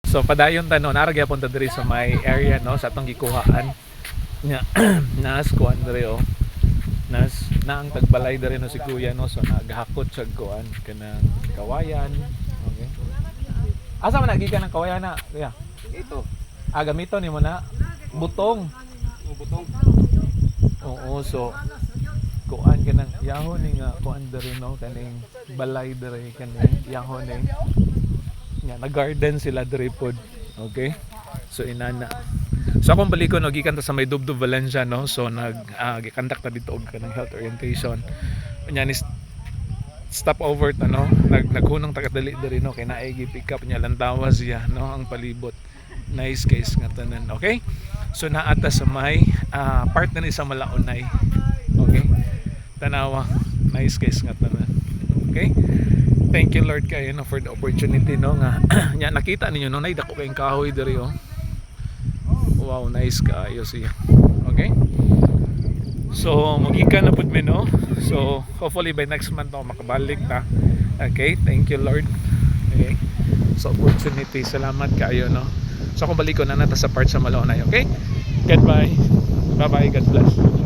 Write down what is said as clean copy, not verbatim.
So padayon ta no, naragyapon ta diri sa may area no sa atong gikuhaan nya nas kuan diri oh. Nas na ang tagbalay diri no si kuya no, so naghakot sa kuan kanang kawayan. Okay. Asa man nagikan ng kawayan na kuya? Ito. Gamiton nimo na butong. Butong. Oo, so kuan kanang yahon ni nga kuan diri no kaning balay diri kaning yahon ni nga nag-garden sila diri pod. Okay? So inana. So akong balikon no gikan ta sa may Dubdub Valencia no. So gi-conduct ta dito og kanang health orientation. Unya ni stop over ta no. Naghunong tagadali diri no kay naay gi-pick up nya lantawas siya no ang palibot. Nice case nga tanan. Okay? So naata sa may part na ni sa Malaunay. Okay? Tanawa. Nice case nga tanan. Okay? Thank you Lord kayo no for the opportunity no nga nya nakita ninyo no nay dako kayong kahoy diri oh. Wow, nice kaayo siya. Okay? So magikan na pud mi no. So hopefully by next month no makabalik ta. Okay? Thank you Lord. Okay? So opportunity, salamat kayo no. So kung balik ko na nata sa part sa Malaunay. Okay? Goodbye. Bye bye. God bless.